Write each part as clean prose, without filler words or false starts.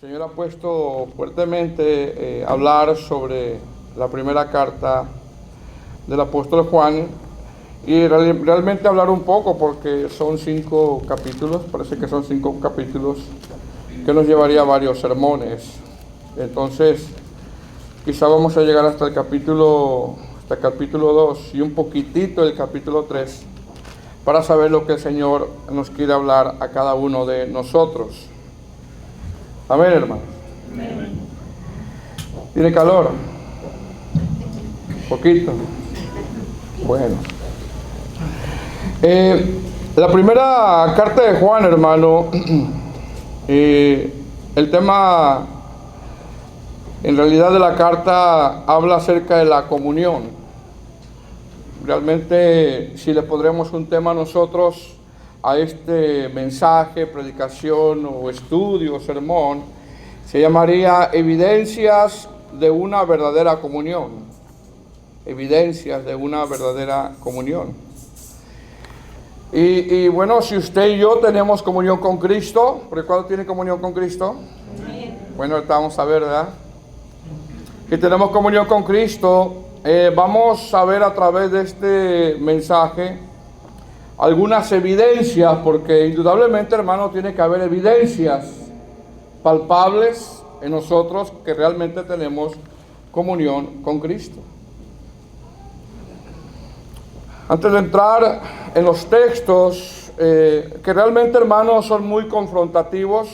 El Señor ha puesto fuertemente hablar sobre la primera carta del apóstol Juan y realmente hablar un poco porque son 5 capítulos, parece que son 5 capítulos que nos llevaría a varios sermones. Entonces, quizá vamos a llegar hasta el capítulo 2 y un poquitito el capítulo 3 para saber lo que el Señor nos quiere hablar a cada uno de nosotros. Amén, hermano. Amén. ¿Tiene calor? Poquito. Bueno. La primera carta de Juan, hermano, el tema en realidad de la carta habla acerca de la comunión. Realmente, si le pondremos un tema nosotros a este mensaje, predicación o estudio, sermón, se llamaría Evidencias de una verdadera comunión. Evidencias de una verdadera comunión. Y bueno, si usted y yo tenemos comunión con Cristo, ¿porque cuándo tiene comunión con Cristo? Sí. Bueno, ahorita vamos a ver, ¿verdad? Que tenemos comunión con Cristo, vamos a ver a través de este mensaje algunas evidencias, porque indudablemente, hermano, tiene que haber evidencias palpables en nosotros que realmente tenemos comunión con Cristo. Antes de entrar en los textos, que realmente, hermanos, son muy confrontativos,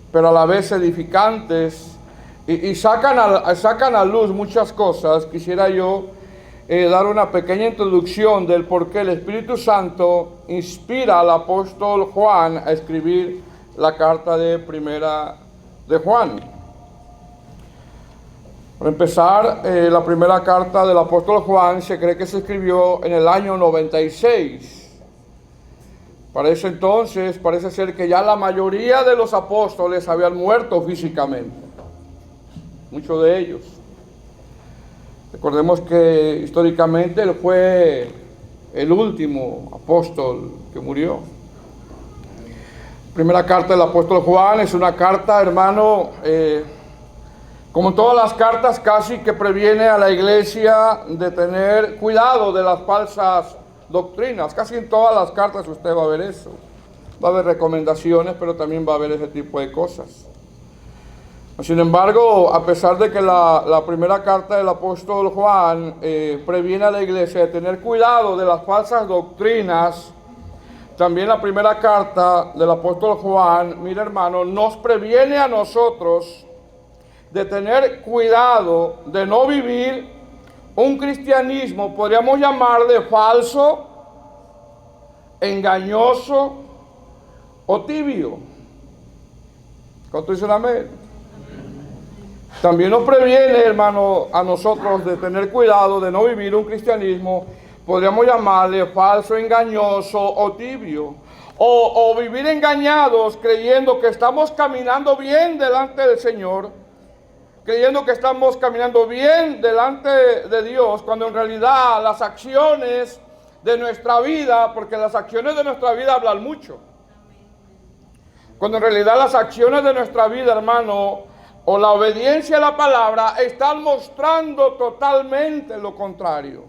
pero a la vez edificantes, y sacan a luz muchas cosas, quisiera yo dar una pequeña introducción del por qué el Espíritu Santo inspira al apóstol Juan a escribir la carta de primera de Juan. Para empezar, la primera carta del apóstol Juan se cree que se escribió en el año 96. Para ese entonces parece ser que ya la mayoría de los apóstoles habían muerto físicamente, muchos de ellos. Recordemos que históricamente él fue el último apóstol que murió. Primera carta del apóstol Juan es una carta, hermano, como todas las cartas, casi que previene a la iglesia de tener cuidado de las falsas doctrinas. Casi en todas las cartas usted va a ver eso. Va a haber recomendaciones, pero también va a haber ese tipo de cosas. Sin embargo, a pesar de que la primera carta del apóstol Juan previene a la iglesia de tener cuidado de las falsas doctrinas, también la primera carta del apóstol Juan, mira, hermano, nos previene a nosotros de tener cuidado de no vivir un cristianismo, podríamos llamarle falso, engañoso o tibio. ¿Cuánto dicen amén? También nos previene, hermano, a nosotros de tener cuidado de no vivir un cristianismo, podríamos llamarle falso, engañoso o tibio. O vivir engañados creyendo que estamos caminando bien delante del Señor, creyendo que estamos caminando bien delante de Dios, cuando en realidad las acciones de nuestra vida, porque las acciones de nuestra vida hablan mucho, cuando en realidad las acciones de nuestra vida, hermano, o la obediencia a la palabra, están mostrando totalmente lo contrario.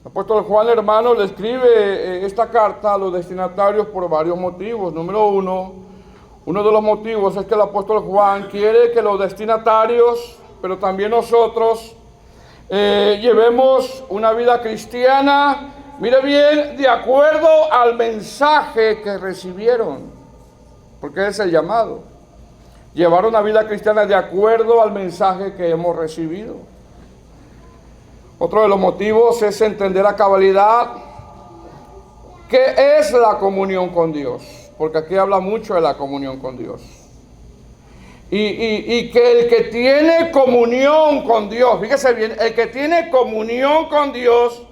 El apóstol Juan, hermano, le escribe esta carta a los destinatarios por varios motivos. Número uno de los motivos es que el apóstol Juan quiere que los destinatarios, pero también nosotros, llevemos una vida cristiana, mire bien, de acuerdo al mensaje que recibieron. Porque es el llamado. Llevar una vida cristiana de acuerdo al mensaje que hemos recibido. Otro de los motivos es entender a cabalidad qué es la comunión con Dios. Porque aquí habla mucho de la comunión con Dios. Y que el que tiene comunión con Dios, fíjese bien, el que tiene comunión con Dios,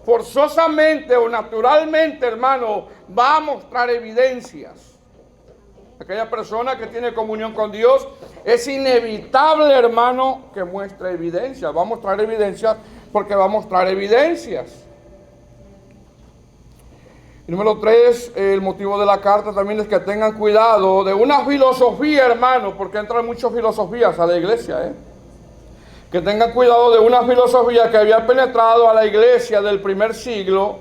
forzosamente o naturalmente, hermano, va a mostrar evidencias. Aquella persona que tiene comunión con Dios, es inevitable, hermano, que muestre evidencias. Va a mostrar evidencias porque va a mostrar evidencias. Y número 3, el motivo de la carta también es que tengan cuidado de una filosofía, hermano, porque entran muchas filosofías a la iglesia, que tengan cuidado de una filosofía que había penetrado a la iglesia del primer siglo,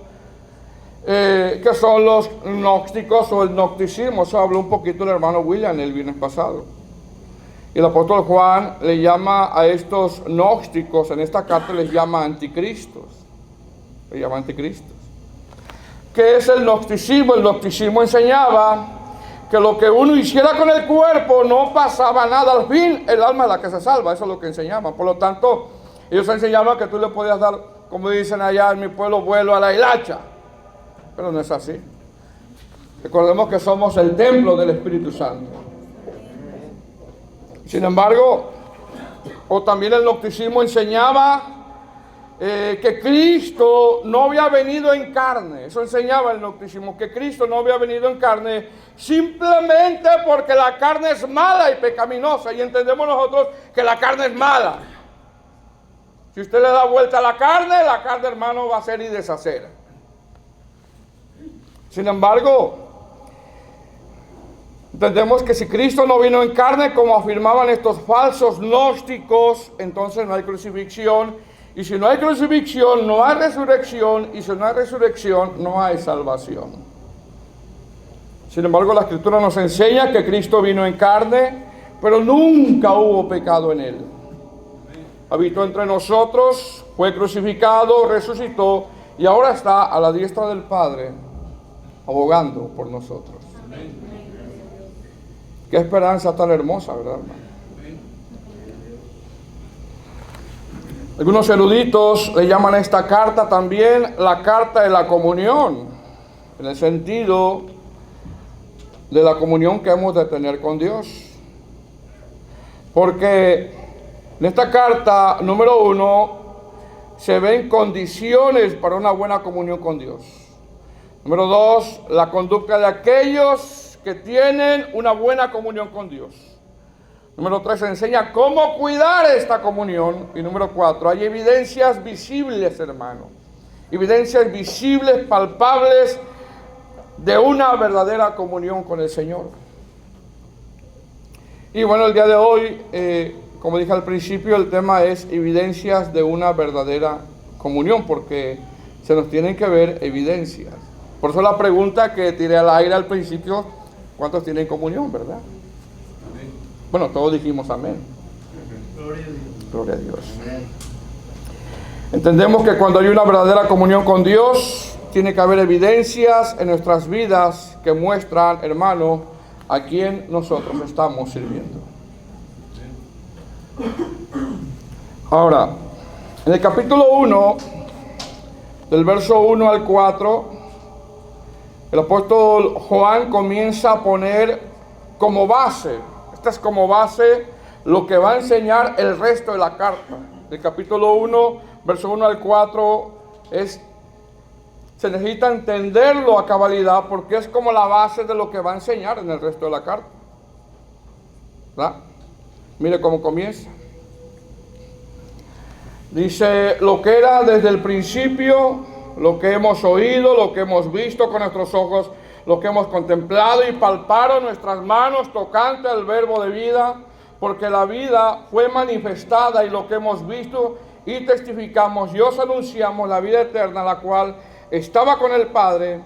que son los gnósticos o el gnosticismo. Eso habló un poquito el hermano William el viernes pasado. Y el apóstol Juan le llama a estos gnósticos, en esta carta les llama anticristos. Le llama anticristos. ¿Qué es el gnosticismo? El gnosticismo enseñaba que lo que uno hiciera con el cuerpo no pasaba nada. Al fin, el alma es la que se salva. Eso es lo que enseñaban. Por lo tanto, ellos enseñaban que tú le podías dar, como dicen allá en mi pueblo, vuelo a la hilacha. Pero no es así. Recordemos que somos el templo del Espíritu Santo. Sin embargo, o también el gnosticismo enseñaba que Cristo no había venido en carne. Eso enseñaba el gnosticismo, que Cristo no había venido en carne simplemente porque la carne es mala y pecaminosa, y entendemos nosotros que la carne es mala. Si usted le da vuelta a la carne, hermano, va a hacer y deshacer. Sin embargo, entendemos que si Cristo no vino en carne, como afirmaban estos falsos gnósticos, entonces no hay crucifixión. Y si no hay crucifixión, no hay resurrección. Y si no hay resurrección, no hay salvación. Sin embargo, la Escritura nos enseña que Cristo vino en carne, pero nunca hubo pecado en él. Habitó entre nosotros, fue crucificado, resucitó y ahora está a la diestra del Padre, abogando por nosotros. Qué esperanza tan hermosa, ¿verdad, hermano? Algunos eruditos le llaman a esta carta también la carta de la comunión, en el sentido de la comunión que hemos de tener con Dios. Porque en esta carta, número 1, se ven condiciones para una buena comunión con Dios. Número 2, la conducta de aquellos que tienen una buena comunión con Dios. Número 3, se enseña cómo cuidar esta comunión. Y número 4, hay evidencias visibles, hermano. Evidencias visibles, palpables, de una verdadera comunión con el Señor. Y bueno, el día de hoy, como dije al principio, el tema es evidencias de una verdadera comunión, porque se nos tienen que ver evidencias. Por eso la pregunta que tiré al aire al principio, ¿cuántos tienen comunión, verdad? Bueno, todos dijimos amén. Gloria a Dios. Gloria a Dios. Entendemos que cuando hay una verdadera comunión con Dios, tiene que haber evidencias en nuestras vidas que muestran, hermano, a quién nosotros estamos sirviendo. Ahora, en el capítulo 1, del verso 1 al 4, el apóstol Juan comienza a poner como base, esta es como base lo que va a enseñar el resto de la carta. Del capítulo 1, verso 1 al 4, se necesita entenderlo a cabalidad porque es como la base de lo que va a enseñar en el resto de la carta. ¿Verdad? Mire cómo comienza. Dice, lo que era desde el principio, lo que hemos oído, lo que hemos visto con nuestros ojos, lo que hemos contemplado y palparon nuestras manos tocante al verbo de vida, porque la vida fue manifestada y lo que hemos visto y testificamos y os anunciamos la vida eterna, la cual estaba con el Padre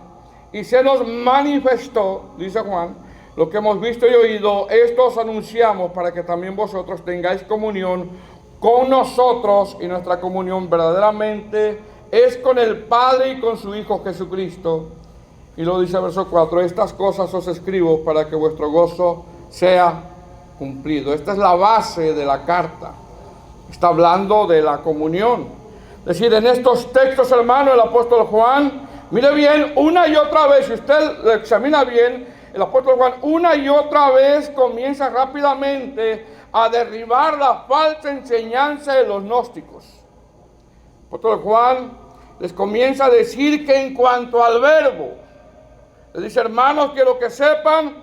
y se nos manifestó, dice Juan, lo que hemos visto y oído, esto os anunciamos para que también vosotros tengáis comunión con nosotros, y nuestra comunión verdaderamente es con el Padre y con su Hijo Jesucristo. Y lo dice el verso 4, estas cosas os escribo para que vuestro gozo sea cumplido. Esta es la base de la carta. Está hablando de la comunión. Es decir, en estos textos, hermano, el apóstol Juan, mire bien, una y otra vez, si usted lo examina bien, el apóstol Juan una y otra vez comienza rápidamente a derribar la falsa enseñanza de los gnósticos. El apóstol Juan les comienza a decir que en cuanto al verbo, les dice, hermanos, quiero que sepan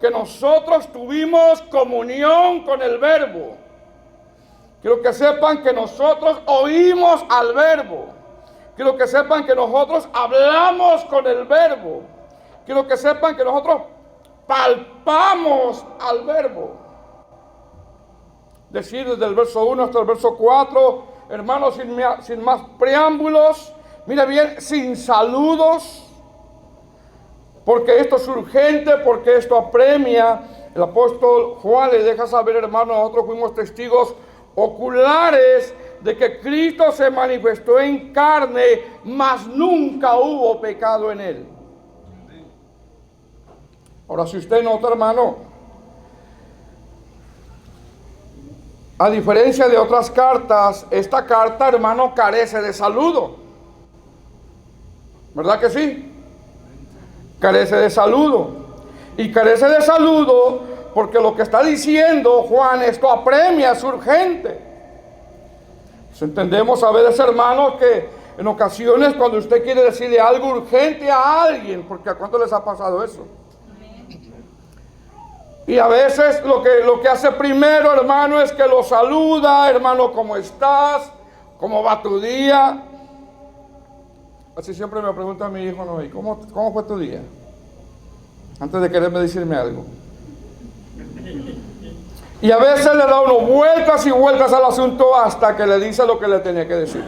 que nosotros tuvimos comunión con el verbo. Quiero que sepan que nosotros oímos al verbo. Quiero que sepan que nosotros hablamos con el verbo. Quiero que sepan que nosotros palpamos al verbo. Decir desde el verso 1 hasta el verso 4, hermanos, sin más preámbulos, mire bien, sin saludos, porque esto es urgente, porque esto apremia. El apóstol Juan le deja saber, hermanos, nosotros fuimos testigos oculares de que Cristo se manifestó en carne, mas nunca hubo pecado en él. Ahora, si usted nota, hermano, a diferencia de otras cartas, esta carta, hermano, carece de saludo. ¿Verdad que sí? Carece de saludo. Y carece de saludo porque lo que está diciendo Juan, esto apremia, es urgente. Pues entendemos a veces, hermanos, que en ocasiones cuando usted quiere decirle algo urgente a alguien, porque ¿a cuánto les ha pasado eso? Y a veces lo que hace primero, hermano, es que lo saluda, hermano, ¿cómo estás? ¿Cómo va tu día? Así siempre me pregunta mi hijo, ¿no? ¿Y cómo fue tu día? Antes de quererme decirme algo. Y a veces le da uno vueltas y vueltas al asunto hasta que le dice lo que le tenía que decir.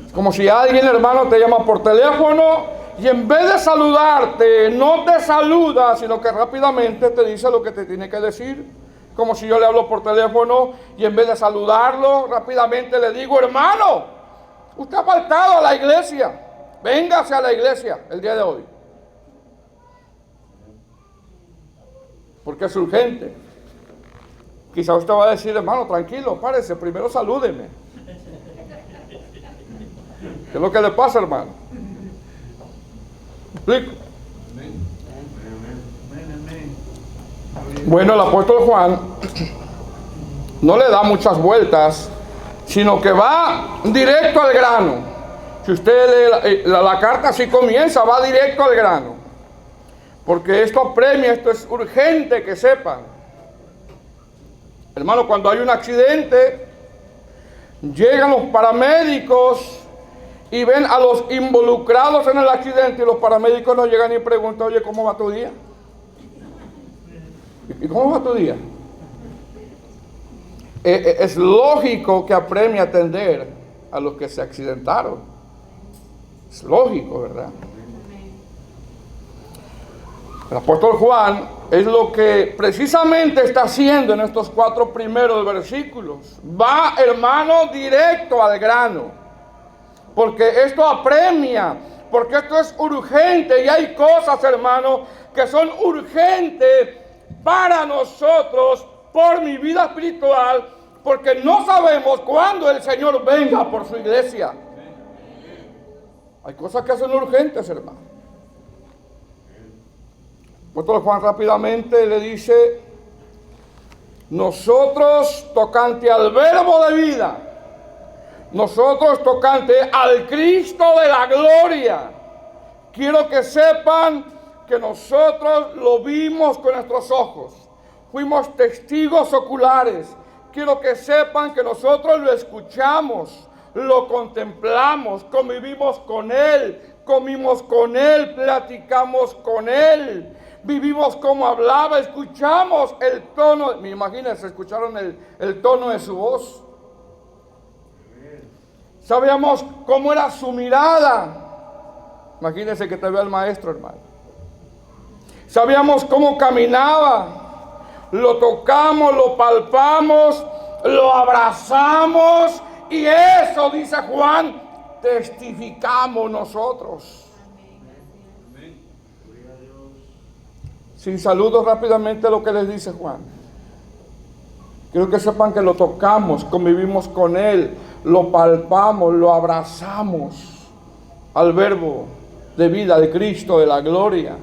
Es como si alguien, hermano, te llama por teléfono y en vez de saludarte, no te saluda, sino que rápidamente te dice lo que te tiene que decir. Como si yo le hablo por teléfono y en vez de saludarlo, rápidamente le digo, hermano, usted ha faltado a la iglesia. Véngase a la iglesia el día de hoy. Porque es urgente. Quizá usted va a decir, hermano, tranquilo, párese, primero salúdeme. ¿Qué es lo que le pasa, hermano? ¿Me explico? Bueno, el apóstol Juan no le da muchas vueltas, sino que va directo al grano. Si usted lee la carta, así comienza, va directo al grano. Porque esto apremia, esto es urgente que sepan. Hermano, cuando hay un accidente, llegan los paramédicos y ven a los involucrados en el accidente y los paramédicos no llegan y preguntan, oye, ¿cómo va tu día? ¿Y cómo va tu día? Es lógico que apremie atender a los que se accidentaron. Es lógico, ¿verdad? El apóstol Juan es lo que precisamente está haciendo en estos 4 primeros versículos. Va, hermano, directo al grano. Porque esto apremia, porque esto es urgente. Y hay cosas, hermano, que son urgentes para nosotros por mi vida espiritual, porque no sabemos cuándo el Señor venga por su iglesia. Hay cosas que son urgentes, hermano. El apóstol Juan rápidamente le dice, nosotros tocante al verbo de vida, nosotros tocante al Cristo de la gloria, quiero que sepan que nosotros lo vimos con nuestros ojos, fuimos testigos oculares. Quiero que sepan que nosotros lo escuchamos, lo contemplamos, convivimos con Él, comimos con Él, platicamos con Él. Vivimos como hablaba, escuchamos el tono, me imagino, escucharon el tono de su voz. Sabíamos cómo era su mirada. Imagínense que te vea el maestro, hermano. Sabíamos cómo caminaba. Lo tocamos, lo palpamos, lo abrazamos. Y eso, dice Juan, testificamos nosotros. Sin saludos, rápidamente lo que les dice Juan. Quiero que sepan que lo tocamos, convivimos con Él, lo palpamos, lo abrazamos al verbo de vida de Cristo, de la gloria.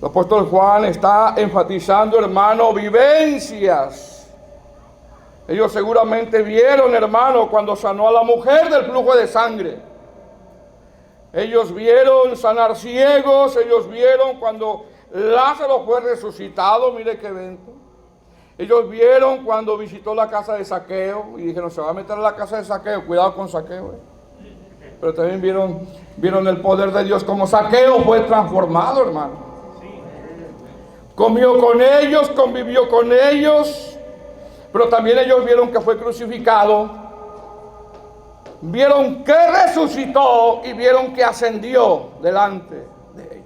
El apóstol Juan está enfatizando, hermano, vivencias. Ellos seguramente vieron, hermano, cuando sanó a la mujer del flujo de sangre. Ellos vieron sanar ciegos, ellos vieron cuando Lázaro fue resucitado, mire qué evento. Ellos vieron cuando visitó la casa de Zaqueo y dijeron, se va a meter a la casa de Zaqueo, cuidado con Zaqueo. Pero también vieron el poder de Dios, como Zaqueo fue transformado, hermano. Comió con ellos, convivió con ellos, pero también ellos vieron que fue crucificado, vieron que resucitó y vieron que ascendió delante de ellos.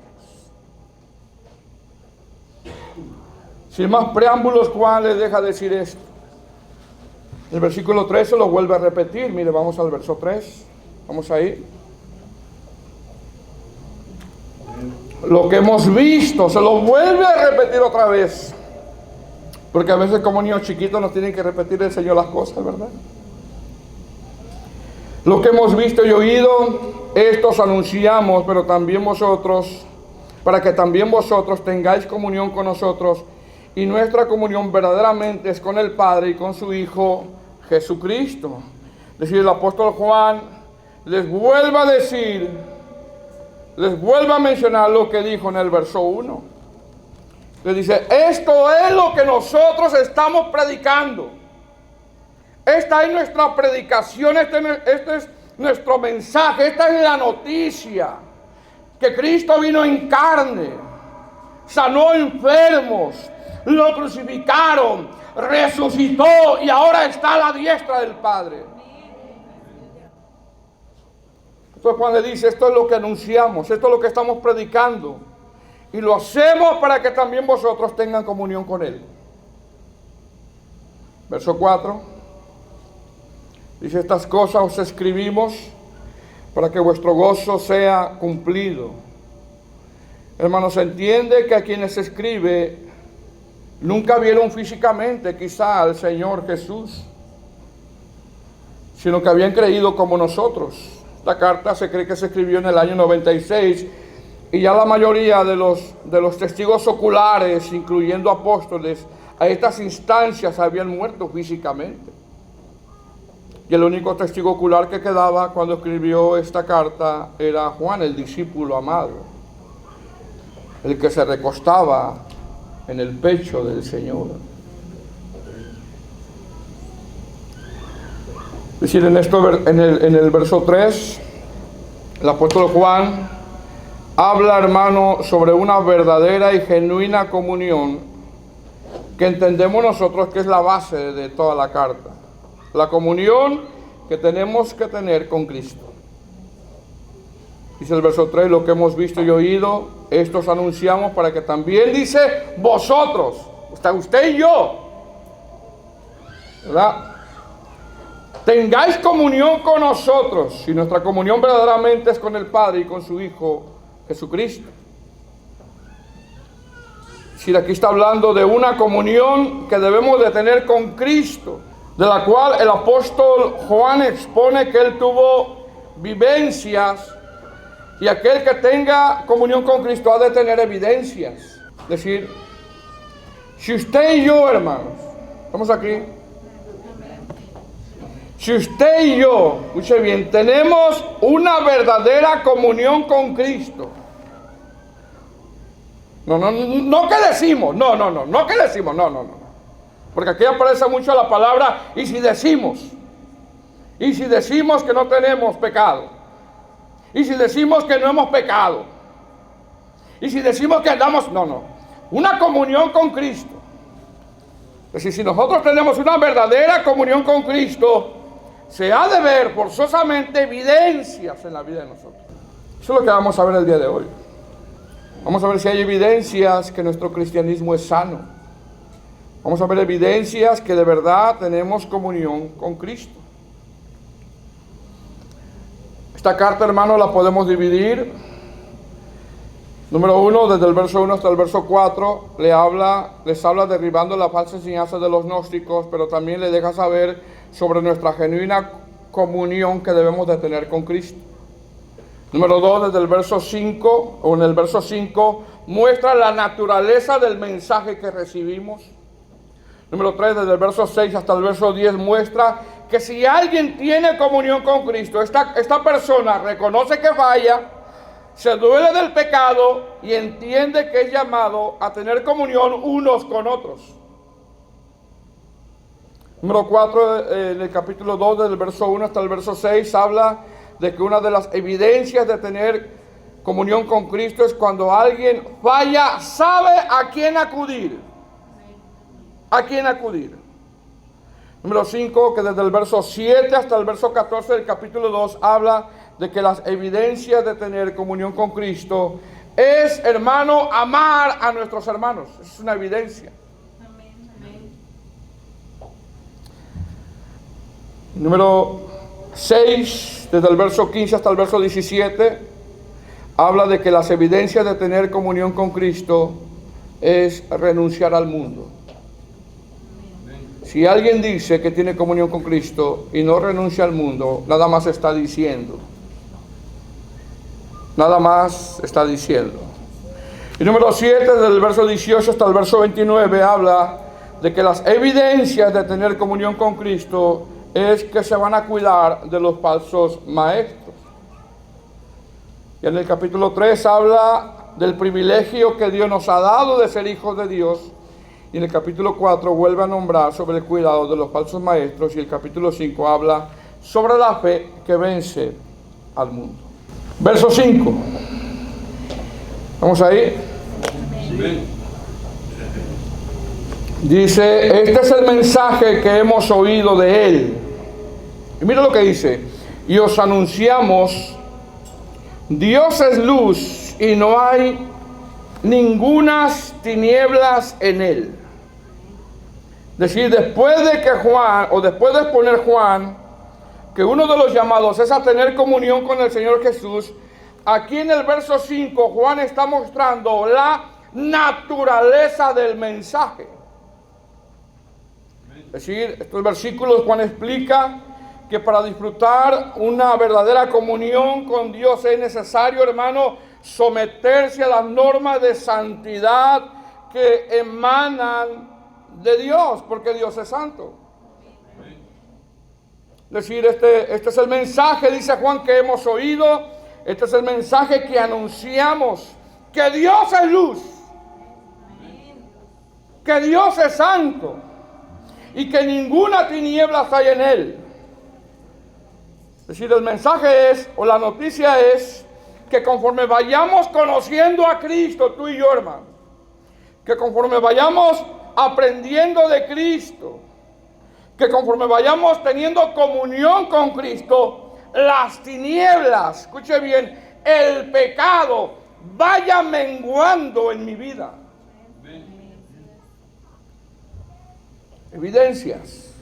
Sin más preámbulos, Juan les deja decir esto. El versículo 13 lo vuelve a repetir. Mire, vamos al verso 3. Vamos ahí. Lo que hemos visto, se lo vuelve a repetir otra vez. Porque a veces como niños chiquitos nos tienen que repetir el Señor las cosas, ¿verdad? Lo que hemos visto y oído, estos anunciamos, pero también vosotros, para que también vosotros tengáis comunión con nosotros. Y nuestra comunión verdaderamente es con el Padre y con su Hijo Jesucristo. Es decir, el apóstol Juan les vuelve a decir, les vuelve a mencionar lo que dijo en el verso 1. Les dice, esto es lo que nosotros estamos predicando. Esta es nuestra predicación, este es nuestro mensaje, esta es la noticia. Que Cristo vino en carne, sanó enfermos, lo crucificaron, resucitó y ahora está a la diestra del Padre. Entonces Juan le dice, esto es lo que anunciamos, esto es lo que estamos predicando. Y lo hacemos para que también vosotros tengan comunión con Él. Verso 4. Dice, estas cosas os escribimos para que vuestro gozo sea cumplido. Hermanos, se entiende que a quienes se escribe nunca vieron físicamente quizá al Señor Jesús, sino que habían creído como nosotros. Esta carta se cree que se escribió en el año 96 y ya la mayoría de los testigos oculares, incluyendo apóstoles, a estas instancias habían muerto físicamente. Y el único testigo ocular que quedaba cuando escribió esta carta era Juan, el discípulo amado, el que se recostaba en el pecho del Señor. Es decir, en el verso 3, el apóstol Juan habla, hermano, sobre una verdadera y genuina comunión que entendemos nosotros que es la base de toda la carta. La comunión que tenemos que tener con Cristo. Dice el verso 3, lo que hemos visto y oído, estos anunciamos para que también, dice, vosotros, usted y yo, ¿verdad? Tengáis comunión con nosotros, y nuestra comunión verdaderamente es con el Padre y con su Hijo Jesucristo. Si aquí está hablando de una comunión que debemos de tener con Cristo, de la cual el apóstol Juan expone que él tuvo vivencias, y aquel que tenga comunión con Cristo ha de tener evidencias. Es decir, si usted y yo, hermanos, estamos aquí, si usted y yo, escuche bien, tenemos una verdadera comunión con Cristo, no que decimos, no que decimos, no. Porque aquí aparece mucho la palabra, y si decimos que no tenemos pecado, y si decimos que no hemos pecado, y si decimos que andamos, una comunión con Cristo. Es decir, si nosotros tenemos una verdadera comunión con Cristo, se ha de ver forzosamente evidencias en la vida de nosotros. Eso es lo que vamos a ver el día de hoy. Vamos a ver si hay evidencias que nuestro cristianismo es sano. Vamos a ver evidencias que de verdad tenemos comunión con Cristo. Esta carta, hermano, la podemos dividir. Número 1, desde el verso 1 hasta el verso 4, les habla derribando la falsa enseñanza de los gnósticos, pero también le deja saber sobre nuestra genuina comunión que debemos de tener con Cristo. Número 2, desde el verso 5, o en el verso 5, muestra la naturaleza del mensaje que recibimos. Número 3, desde el verso 6 hasta el verso 10, muestra que si alguien tiene comunión con Cristo, esta persona reconoce que falla, se duele del pecado y entiende que es llamado a tener comunión unos con otros. Número 4, en el capítulo 2, del verso 1 hasta el verso 6, habla de que una de las evidencias de tener comunión con Cristo es cuando alguien falla, sabe a quién acudir. ¿A quién acudir? Número 5, que desde el verso 7 hasta el verso 14 del capítulo 2 habla de que las evidencias de tener comunión con Cristo es, hermano, amar a nuestros hermanos. Es una evidencia. Número 6, desde el verso 15 hasta el verso 17, habla de que las evidencias de tener comunión con Cristo es renunciar al mundo. Si alguien dice que tiene comunión con Cristo y no renuncia al mundo, nada más está diciendo. Nada más está diciendo. Y número 7, desde el verso 18 hasta el verso 29, habla de que las evidencias de tener comunión con Cristo es que se van a cuidar de los falsos maestros. Y en el capítulo 3 habla del privilegio que Dios nos ha dado de ser hijos de Dios. Y en el capítulo 4 vuelve a nombrar sobre el cuidado de los falsos maestros. Y el capítulo 5 habla sobre la fe que vence al mundo. Verso 5. Vamos ahí. Dice, este es el mensaje que hemos oído de Él. Y mira lo que dice. Y os anunciamos, Dios es luz y no hay ningunas tinieblas en Él. Es decir, después de que Juan, o después de exponer Juan, que uno de los llamados es a tener comunión con el Señor Jesús, aquí en el verso 5, Juan está mostrando la naturaleza del mensaje. Es decir, estos versículos Juan explica que para disfrutar una verdadera comunión con Dios es necesario, hermano, someterse a las normas de santidad que emanan de Dios, porque Dios es santo. Es decir, este es el mensaje, dice Juan, que hemos oído. Este es el mensaje que anunciamos, que Dios es luz, que Dios es santo y que ninguna tiniebla hay en Él. Es decir, el mensaje es, o la noticia es, que conforme vayamos conociendo a Cristo, tú y yo, hermano, que conforme vayamos aprendiendo de Cristo, que conforme vayamos teniendo comunión con Cristo, las tinieblas, escuche bien, el pecado vaya menguando en mi vida. Evidencias.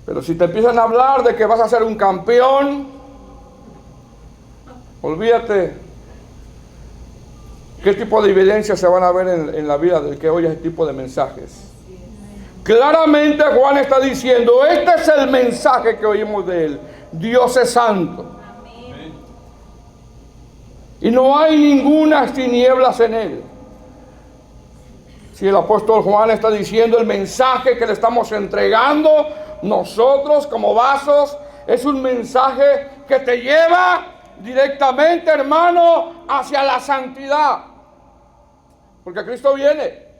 Pero si te empiezan a hablar de que vas a ser un campeón, olvídate. ¿Qué tipo de evidencias se van a ver en la vida del que oye ese tipo de mensajes? Claramente Juan está diciendo, este es el mensaje que oímos de Él. Dios es santo. Amén. Y no hay ninguna tinieblas en Él. Si el apóstol Juan está diciendo el mensaje que le estamos entregando nosotros como vasos, es un mensaje que te lleva directamente, hermano, hacia la santidad. Porque Cristo viene.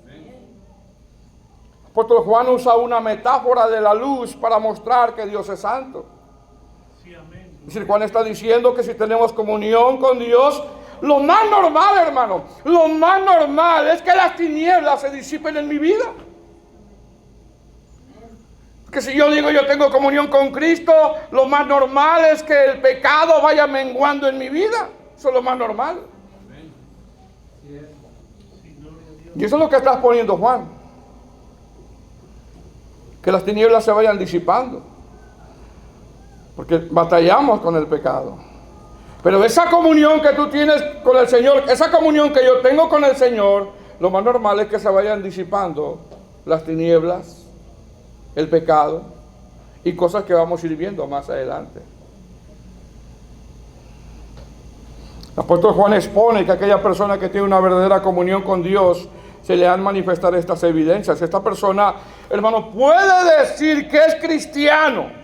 El apóstol Juan usa una metáfora de la luz para mostrar que Dios es santo. Sí, amén. Es decir, Juan está diciendo que si tenemos comunión con Dios, lo más normal, hermano, lo más normal es que las tinieblas se disipen en mi vida. Que si yo digo yo tengo comunión con Cristo, lo más normal es que el pecado vaya menguando en mi vida. Eso es lo más normal. Y eso es lo que está poniendo Juan. Que las tinieblas se vayan disipando. Porque batallamos con el pecado. Pero esa comunión que tú tienes con el Señor, esa comunión que yo tengo con el Señor, lo más normal es que se vayan disipando las tinieblas, el pecado y cosas que vamos a ir viendo más adelante. El apóstol Juan expone que aquella persona que tiene una verdadera comunión con Dios se le han manifestado estas evidencias. Esta persona, hermano, puede decir que es cristiano,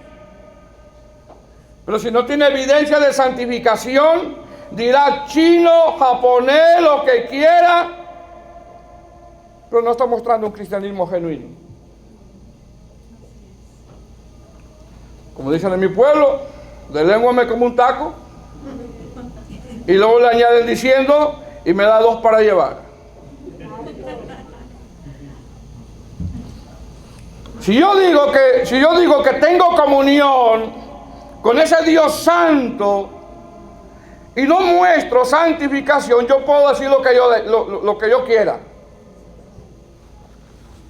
pero si no tiene evidencia de santificación, dirá chino, japonés, lo que quiera, pero no está mostrando un cristianismo genuino. como dicen en mi pueblo, de lengua me como un taco. Y luego le añaden diciendo, y me da 2 para llevar. Si yo digo que tengo comunión con ese Dios santo y no muestro santificación, yo puedo decir lo que yo quiera.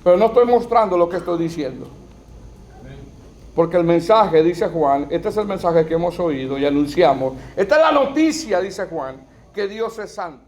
Pero no estoy mostrando lo que estoy diciendo. Porque el mensaje, dice Juan, este es el mensaje que hemos oído y anunciamos. Esta es la noticia, dice Juan, que Dios es santo.